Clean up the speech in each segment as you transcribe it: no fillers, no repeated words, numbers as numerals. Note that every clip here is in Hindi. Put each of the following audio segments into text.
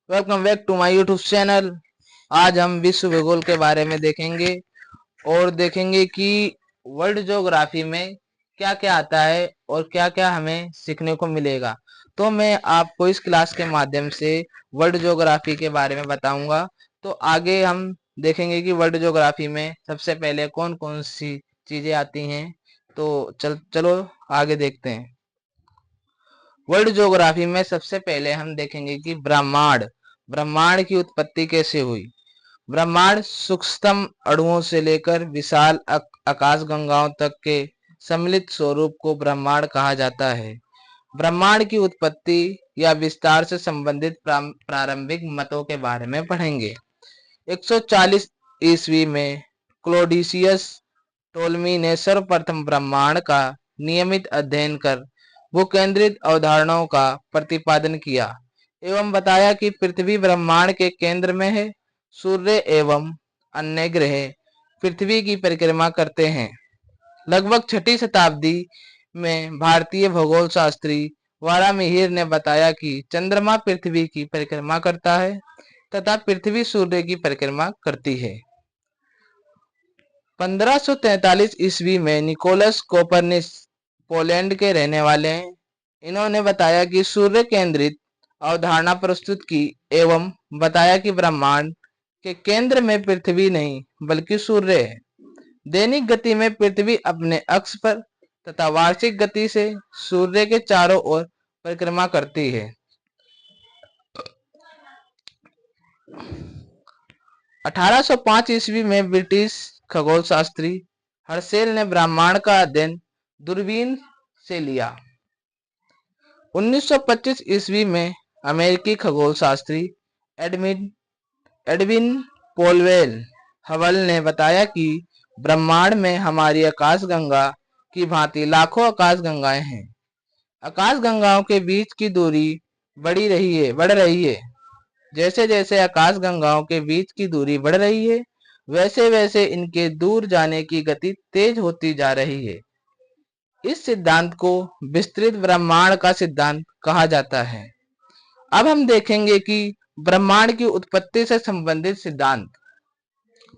Welcome back to my YouTube channel. आज हम विश्व भूगोल के बारे में देखेंगे और देखेंगे कि वर्ल्ड ज्योग्राफी में क्या क्या आता है और क्या क्या हमें सीखने को मिलेगा। तो मैं आपको इस क्लास के माध्यम से वर्ल्ड ज्योग्राफी के बारे में बताऊंगा। तो आगे हम देखेंगे कि वर्ल्ड ज्योग्राफी में सबसे पहले कौन कौन सी चीजें आती हैं। तो चलो आगे देखते हैं। वर्ल्ड ज्योग्राफी में सबसे पहले हम देखेंगे कि ब्रह्मांड ब्रह्मांड की उत्पत्ति कैसे हुई। ब्रह्मांड सूक्ष्मतम अणुओं से लेकर विशाल आकाशगंगाओं तक के सम्मिलित स्वरूप को ब्रह्मांड कहा जाता है। ब्रह्मांड की उत्पत्ति या विस्तार से संबंधित प्रारंभिक मतों के बारे में पढ़ेंगे। 140 ईस्वी में क्लोडिसियस टोलमी ने सर्वप्रथम ब्रह्मांड का नियमित अध्ययन कर भूकेंद्रित अवधारणाओं का प्रतिपादन किया एवं बताया कि पृथ्वी ब्रह्मांड के केंद्र में है। सूर्य एवं अन्य ग्रह पृथ्वी की परिक्रमा करते हैं। लगभग 6ठी शताब्दी में भारतीय भूगोल शास्त्री वारामिहिर ने बताया कि चंद्रमा पृथ्वी की परिक्रमा करता है तथा पृथ्वी सूर्य की परिक्रमा करती है। 1543 ईस्वी में निकोलस कोपरनिकस पोलैंड के रहने वाले हैं। इन्होंने बताया कि सूर्य केंद्रित अवधारणा प्रस्तुत की एवं बताया कि ब्रह्मांड के केंद्र में पृथ्वी नहीं बल्कि सूर्य है। दैनिक गति में पृथ्वी अपने अक्ष पर तथा वार्षिक गति से सूर्य के चारों ओर परिक्रमा करती है। 1805 ईस्वी में ब्रिटिश खगोल शास्त्री हर्शेल ने ब्रह्मांड का अध्ययन दूरबीन से लिया। 1925 ईस्वी में अमेरिकी खगोल शास्त्री एडविन पोलवेल हबल ने बताया कि ब्रह्मांड में हमारी आकाशगंगा की भांति लाखों आकाशगंगाएं हैं। आकाशगंगाओं के बीच की दूरी बढ़ रही है। जैसे जैसे आकाशगंगाओं के बीच की दूरी बढ़ रही है वैसे वैसे इनके दूर जाने की गति तेज होती जा रही है। इस सिद्धांत को विस्तृत ब्रह्मांड का सिद्धांत कहा जाता है। अब हम देखेंगे कि ब्रह्मांड की उत्पत्ति से संबंधित सिद्धांत।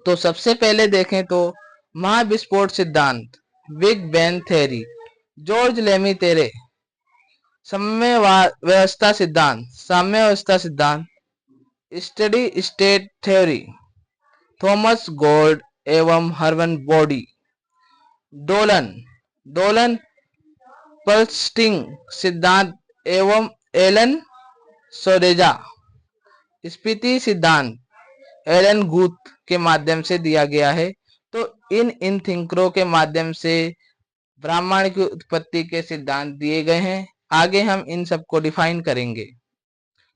तो सबसे पहले देखें तो महाविस्फोट सिद्धांत, बिग बैंग थ्योरी, जॉर्ज लेमीतेरे। साम्य व्यवस्था सिद्धांत, steady state theory, Thomas gold एवं हर्मन बॉडी। दोलन दोलन पल्सटिंग सिद्धांत एवं एलन सोरेजा। स्पीति सिद्धांत एलन गुथ के माध्यम से दिया गया है। तो इन थिंकरों के माध्यम से ब्रह्मांड की उत्पत्ति के सिद्धांत दिए गए हैं। आगे हम इन सबको डिफाइन करेंगे।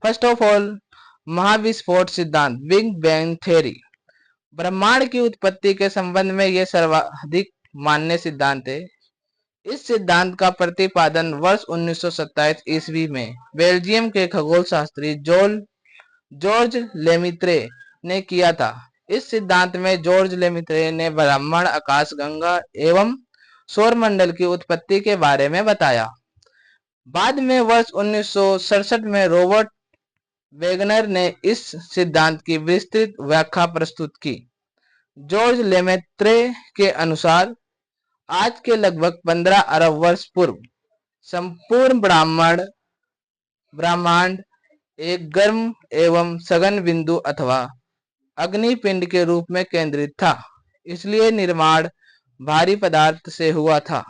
फर्स्ट ऑफ ऑल, महाविस्फोट सिद्धांत, बिग बैंग थ्योरी। ब्रह्मांड की उत्पत्ति के संबंध में यह सर्वाधिक मान्य सिद्धांत है। इस सिद्धांत का प्रतिपादन वर्ष 1927 ईस्वी में बेल्जियम के खगोल शास्त्री जॉर्ज लेमित्रे ने किया था। इस सिद्धांत में जॉर्ज लेमित्रे ने ब्रह्मांड, आकाशगंगा एवं सौरमंडल की उत्पत्ति के बारे में बताया। बाद में वर्ष 1967 में रॉबर्ट वेगनर ने इस सिद्धांत की विस्तृत व्याख्या प्रस्तुत की। जॉर्ज लेमेत्रे के अनुसार आज के लगभग 15 अरब वर्ष पूर्व संपूर्ण ब्रह्मांड एक गर्म एवं सघन बिंदु अथवा अग्निपिंड के रूप में केंद्रित था। इसलिए निर्माण भारी पदार्थ से हुआ था।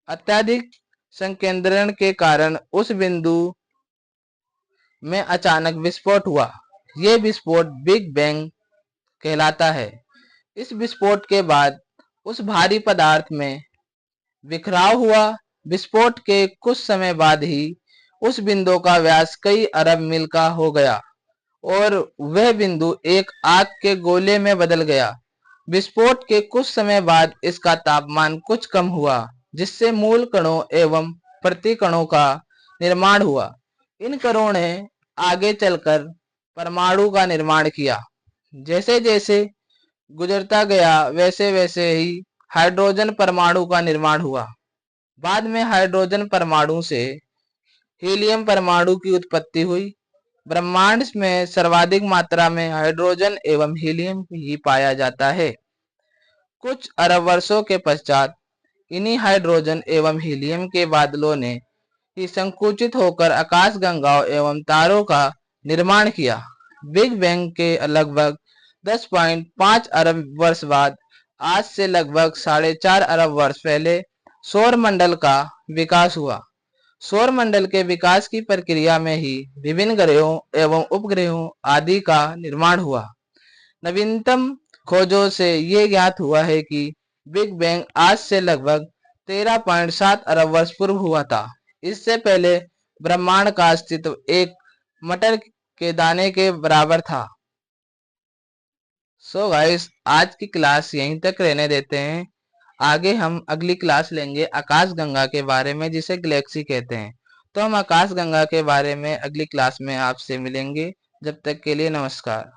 अत्यधिक संकेंद्रण के कारण उस बिंदु में अचानक विस्फोट हुआ। यह विस्फोट बिग बैंग कहलाता है। इस विस्फोट के बाद उस भारी पदार्थ में बिखराव हुआ। विस्फोट के कुछ समय बाद ही उस बिंदु का व्यास कई अरब मील का हो गया और वह बिंदु एक आग के गोले में बदल गया। विस्फोट के कुछ समय बाद इसका तापमान कुछ कम हुआ जिससे मूल कणों एवं प्रतिकणों का निर्माण हुआ। इन कणों ने आगे चलकर परमाणु का निर्माण किया। जैसे जैसे गुजरता गया वैसे वैसे ही हाइड्रोजन परमाणु का निर्माण हुआ। बाद में हाइड्रोजन परमाणु से हीलियम परमाणु की उत्पत्ति हुई। ब्रह्मांड में सर्वाधिक मात्रा में हाइड्रोजन एवं हीलियम ही पाया जाता है। कुछ अरब वर्षों के पश्चात इन्हीं हाइड्रोजन एवं हीलियम के बादलों ने ही संकुचित होकर आकाशगंगाओं एवं तारों का निर्माण किया। बिग बैंग के लगभग 10.5 अरब वर्ष बाद, आज से लगभग 4.5 अरब वर्ष पहले सौर मंडल का विकास हुआ। सौर मंडल के विकास की प्रक्रिया में ही विभिन्न ग्रहों एवं उपग्रहों आदि का निर्माण हुआ। नवीनतम खोजों से ये ज्ञात हुआ है कि बिग बैंग आज से लगभग 13.7 अरब वर्ष पूर्व हुआ था। इससे पहले ब्रह्मांड का अस्तित्व एक मटर के दाने के बराबर था। सो गाइस, आज की क्लास यहीं तक रहने देते हैं। आगे हम अगली क्लास लेंगे आकाशगंगा के बारे में, जिसे गैलेक्सी कहते हैं। तो हम आकाशगंगा के बारे में अगली क्लास में आपसे मिलेंगे। जब तक के लिए नमस्कार।